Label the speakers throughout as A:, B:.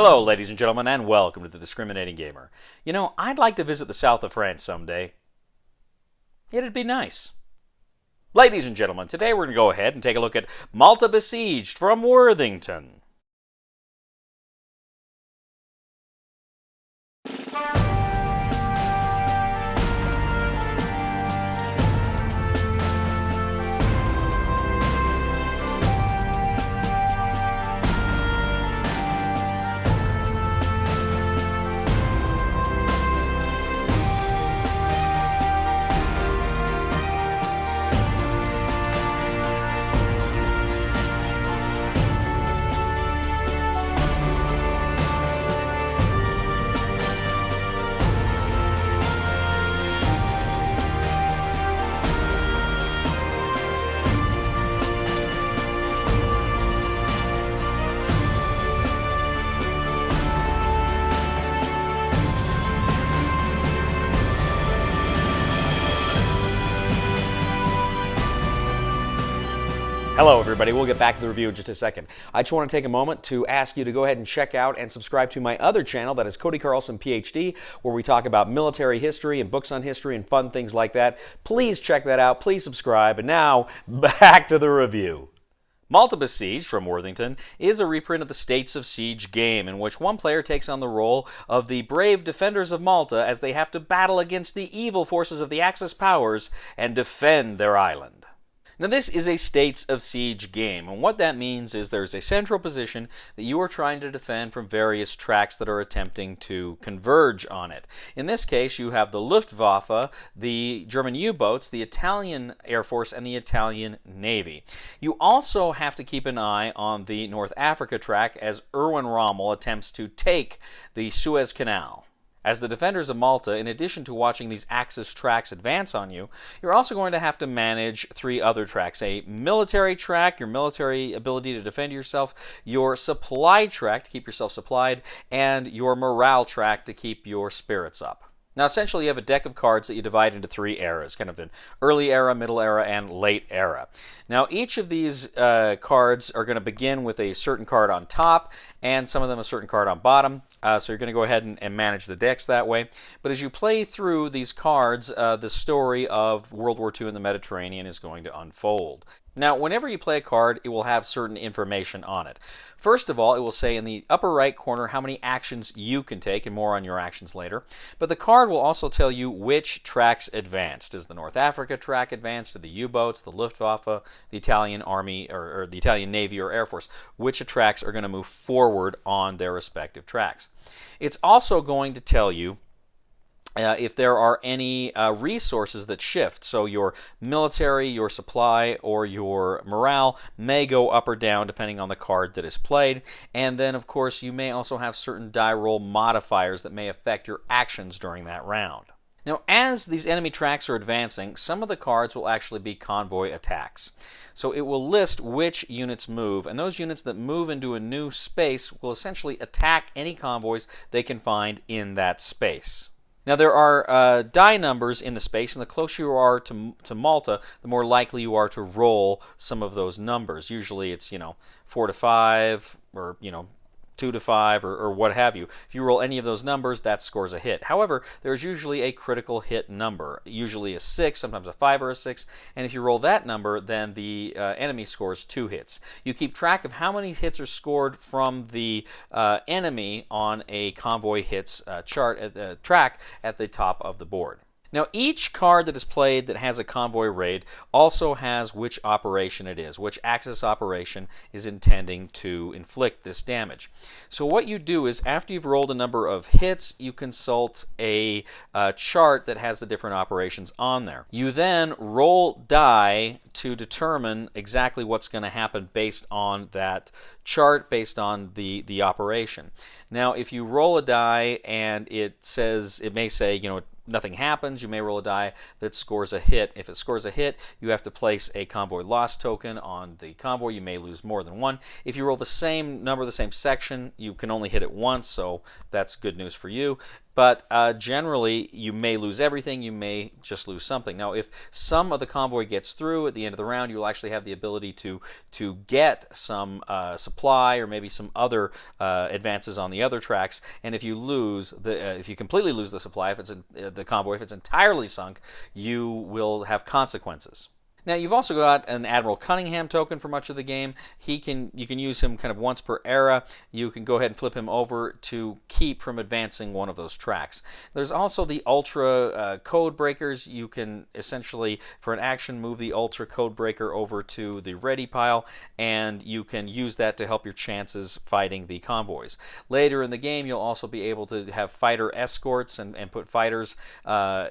A: Hello, ladies and gentlemen, and welcome to The Discriminating Gamer. You know, I'd like to visit the south of France someday. It'd be nice. Ladies and gentlemen, today we're going to go ahead and take a look at Malta Besieged from Worthington. Hello everybody, we'll get back to the review in just a second. I just want to take a moment to ask you to go ahead and check out and subscribe to my other channel, that is Cody Carlson PhD, where we talk about military history and books on history and fun things like that. Please check that out, please subscribe, and now, back to the review. Malta Besieged from Worthington is a reprint of the States of Siege game, in which one player takes on the role of the brave defenders of Malta as they have to battle against the evil forces of the Axis powers and defend their island. Now this is a States of Siege game, and what that means is there's a central position that you are trying to defend from various tracks that are attempting to converge on it. In this case, you have the Luftwaffe, the German U-boats, the Italian Air Force, and the Italian Navy. You also have to keep an eye on the North Africa track as Erwin Rommel attempts to take the Suez Canal. As the defenders of Malta, in addition to watching these Axis tracks advance on you, you're also going to have to manage three other tracks. A military track, your military ability to defend yourself, your supply track to keep yourself supplied, and your morale track to keep your spirits up. Now essentially you have a deck of cards that you divide into three eras, kind of an early era, middle era, and late era. Now each of these cards are going to begin with a certain card on top, and some of them a certain card on bottom. So you're going to go ahead and manage the decks that way. But as you play through these cards, the story of World War II in the Mediterranean is going to unfold. Now, whenever you play a card, it will have certain information on it. First of all, it will say in the upper right corner how many actions you can take, and more on your actions later. But the card will also tell you which tracks advanced. Is the North Africa track advanced? Are the U-boats, the Luftwaffe, the Italian Army, or the Italian Navy or Air Force? Which tracks are going to move forward on their respective tracks? It's also going to tell you if there are any resources that shift. So your military, your supply, or your morale may go up or down depending on the card that is played. And then, of course, you may also have certain die roll modifiers that may affect your actions during that round. Now, as these enemy tracks are advancing, some of the cards will actually be convoy attacks. So it will list which units move, and those units that move into a new space will essentially attack any convoys they can find in that space. Now there are die numbers in the space, and the closer you are to Malta, the more likely you are to roll some of those numbers. Usually it's, 4 to 5, or 2 to 5, or what have you. If you roll any of those numbers, that scores a hit. However, there's usually a critical hit number, usually a 6, sometimes a 5 or a 6, and if you roll that number, then the enemy scores 2 hits. You keep track of how many hits are scored from the enemy on a convoy hits chart at the track at the top of the board. Now, each card that is played that has a convoy raid also has which operation it is, which Axis operation is intending to inflict this damage. So what you do is, after you've rolled a number of hits, you consult a chart that has the different operations on there. You then roll die to determine exactly what's going to happen based on that chart, based on the operation. Now, if you roll a die and it may say, nothing happens, you may roll a die that scores a hit. If it scores a hit, you have to place a Convoy loss token on the convoy. You may lose more than one. If you roll the same number, the same section, you can only hit it once, so that's good news for you. But generally, you may lose everything, you may just lose something. Now, if some of the convoy gets through at the end of the round, you'll actually have the ability to get some supply or maybe some other advances on the other tracks. And if you lose, if you completely lose the supply, if it's the convoy, if it's entirely sunk, you will have consequences. Now, you've also got an Admiral Cunningham token for much of the game. You can use him kind of once per era. You can go ahead and flip him over to keep from advancing one of those tracks. There's also the Ultra Code Breakers. You can essentially, for an action, move the Ultra Code Breaker over to the ready pile, and you can use that to help your chances fighting the convoys. Later in the game, you'll also be able to have fighter escorts and put fighters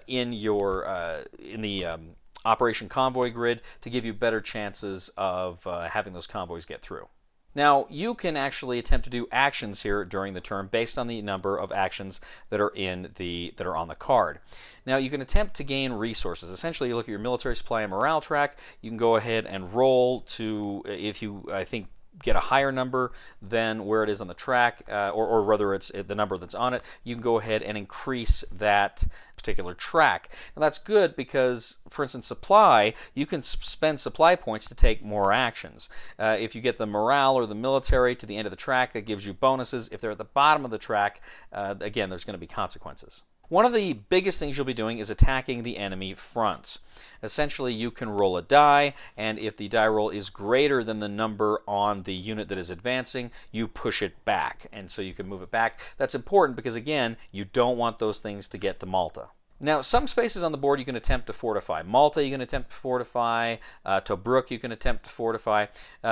A: in the Operation Convoy grid to give you better chances of having those convoys get through. Now, you can actually attempt to do actions here during the turn based on the number of actions that are on the card. Now, you can attempt to gain resources. Essentially, you look at your military supply and morale track. You can go ahead and roll to, if you, I think, get a higher number than where it is on the track, or whether it's the number that's on it, you can go ahead and increase that particular track. Now that's good because, for instance, supply, you can spend supply points to take more actions. If you get the morale or the military to the end of the track, that gives you bonuses. If they're at the bottom of the track, again, there's going to be consequences. One of the biggest things you'll be doing is attacking the enemy fronts. Essentially, you can roll a die, and if the die roll is greater than the number on the unit that is advancing, you push it back, and so you can move it back. That's important because, again, you don't want those things to get to Malta. Now, some spaces on the board you can attempt to fortify. Malta you can attempt to fortify. Tobruk you can attempt to fortify,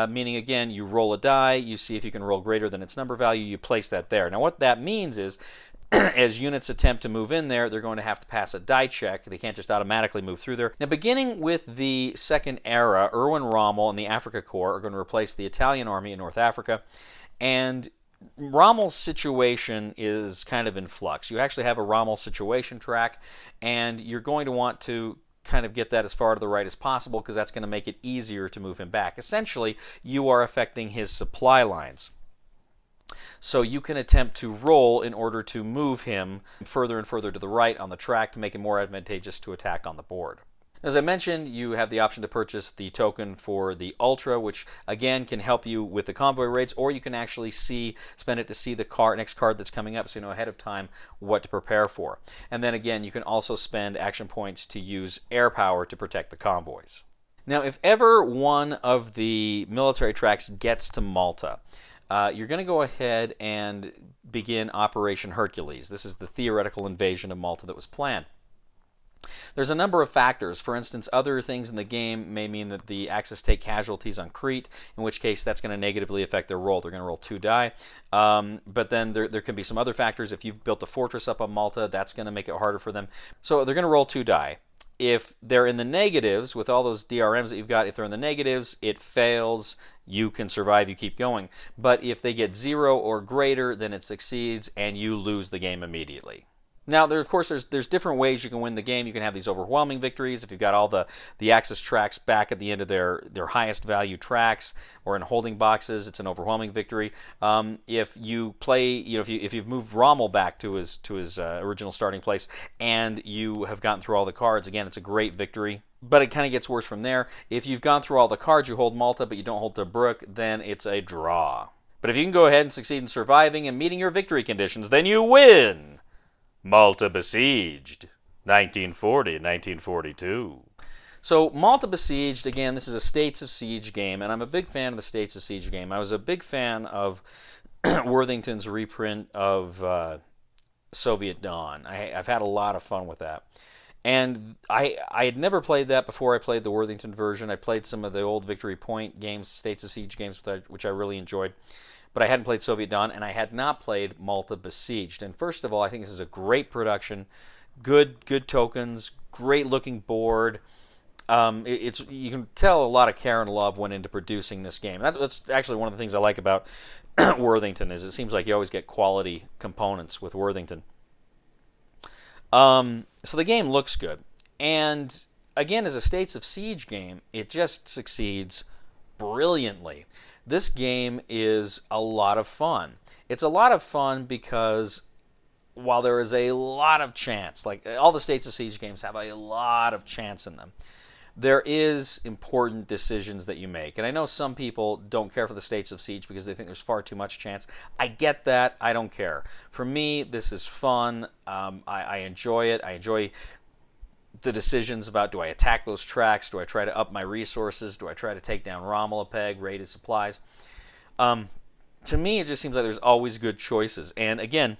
A: meaning, again, you roll a die, you see if you can roll greater than its number value, you place that there. Now, what that means is as units attempt to move in there, they're going to have to pass a die check. They can't just automatically move through there. Now, beginning with the second era, Erwin Rommel and the Afrika Korps are going to replace the Italian army in North Africa, and Rommel's situation is kind of in flux. You actually have a Rommel situation track, and you're going to want to kind of get that as far to the right as possible because that's going to make it easier to move him back. Essentially, you are affecting his supply lines. So you can attempt to roll in order to move him further and further to the right on the track to make it more advantageous to attack on the board. As I mentioned, you have the option to purchase the token for the Ultra, which again can help you with the convoy raids, or you can actually spend it to see the next card that's coming up so you know ahead of time what to prepare for. And then again, you can also spend action points to use air power to protect the convoys. Now, if ever one of the military tracks gets to Malta, you're going to go ahead and begin Operation Hercules. This is the theoretical invasion of Malta that was planned. There's a number of factors. For instance, other things in the game may mean that the Axis take casualties on Crete, in which case that's going to negatively affect their roll. They're going to roll 2 die. But then there can be some other factors. If you've built a fortress up on Malta, that's going to make it harder for them. So they're going to roll 2 die. If they're in the negatives, with all those DRMs that you've got, if they're in the negatives, it fails, you can survive, you keep going. But if they get 0 or greater, then it succeeds, and you lose the game immediately. Now, of course, there's different ways you can win the game. You can have these overwhelming victories. If you've got all the Axis tracks back at the end of their highest value tracks, or in holding boxes, it's an overwhelming victory. If you play, if you've moved Rommel back to his original starting place, and you have gotten through all the cards, again, it's a great victory. But it kind of gets worse from there. If you've gone through all the cards, you hold Malta, but you don't hold Tobruk, then it's a draw. But if you can go ahead and succeed in surviving and meeting your victory conditions, then you win. Malta Besieged, 1940 and 1942. So Malta Besieged, again, this is a States of Siege game, and I'm a big fan of the States of Siege game. I was a big fan of Worthington's reprint of Soviet Dawn. I've had a lot of fun with that. And I had never played that before I played the Worthington version. I played some of the old Victory Point games, States of Siege games, which I really enjoyed. But I hadn't played Soviet Dawn, and I had not played Malta Besieged. And first of all, I think this is a great production, good tokens, great looking board. You can tell a lot of care and love went into producing this game. That's actually one of the things I like about Worthington, is it seems like you always get quality components with Worthington. So the game looks good. And again, as a States of Siege game, it just succeeds brilliantly. This game is a lot of fun. It's a lot of fun because while there is a lot of chance, like all the States of Siege games have a lot of chance in them, there is important decisions that you make. And I know some people don't care for the States of Siege because they think there's far too much chance. I get that. I don't care. For me, this is fun. I enjoy it. I enjoy the decisions about, do I attack those tracks? Do I try to up my resources? Do I try to take down Rommel a peg, raid his supplies? To me, it just seems like there's always good choices. And again,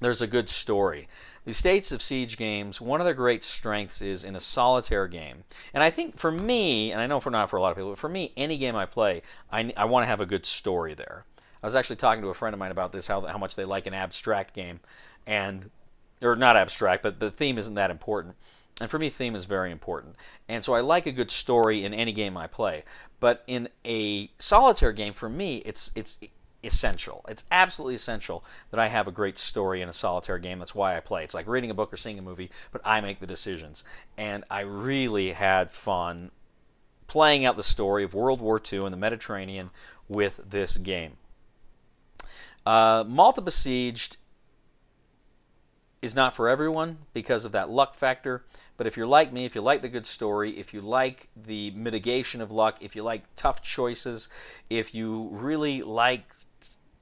A: there's a good story. The States of Siege games, one of their great strengths is in a solitaire game. And I think for me, and I know not for a lot of people, but for me, any game I play, I want to have a good story there. I was actually talking to a friend of mine about this, how much they like an abstract game. Or not abstract, but the theme isn't that important. And for me, theme is very important. And so I like a good story in any game I play. But in a solitaire game, for me, it's essential. It's absolutely essential that I have a great story in a solitaire game. That's why I play. It's like reading a book or seeing a movie, but I make the decisions. And I really had fun playing out the story of World War II and the Mediterranean with this game. Malta Besieged is not for everyone because of that luck factor. But if you're like me, if you like the good story, if you like the mitigation of luck, if you like tough choices, if you really like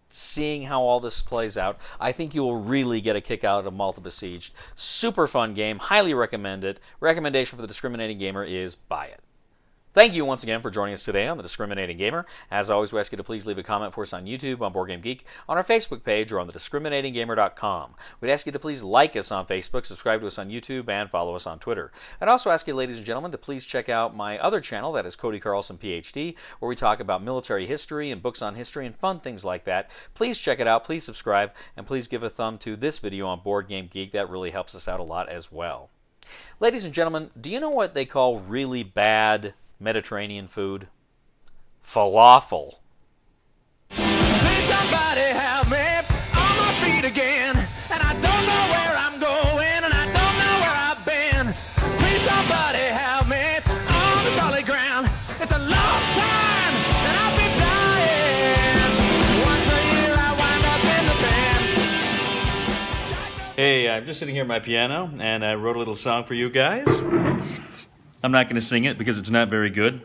A: seeing how all this plays out, I think you will really get a kick out of Malta Besieged. Super fun game. Highly recommend it. Recommendation for the discriminating gamer is buy it. Thank you once again for joining us today on The Discriminating Gamer. As always, we ask you to please leave a comment for us on YouTube, on Board Game Geek, on our Facebook page, or on thediscriminatinggamer.com. We'd ask you to please like us on Facebook, subscribe to us on YouTube, and follow us on Twitter. I'd also ask you, ladies and gentlemen, to please check out my other channel, that is Cody Carlson, PhD, where we talk about military history and books on history and fun things like that. Please check it out, please subscribe, and please give a thumb to this video on Board Game Geek. That really helps us out a lot as well. Ladies and gentlemen, do you know what they call really bad Mediterranean food? Falafel.
B: Please somebody help me on my feet again, and I don't know where I'm going, and I don't know where I've been. Please somebody help me on the solid ground. It's a long time, and I've been dying. Once a year I wind up in the band.
C: Hey, I'm just sitting here at my piano, and I wrote a little song for you guys. I'm not going to sing it because it's not very good,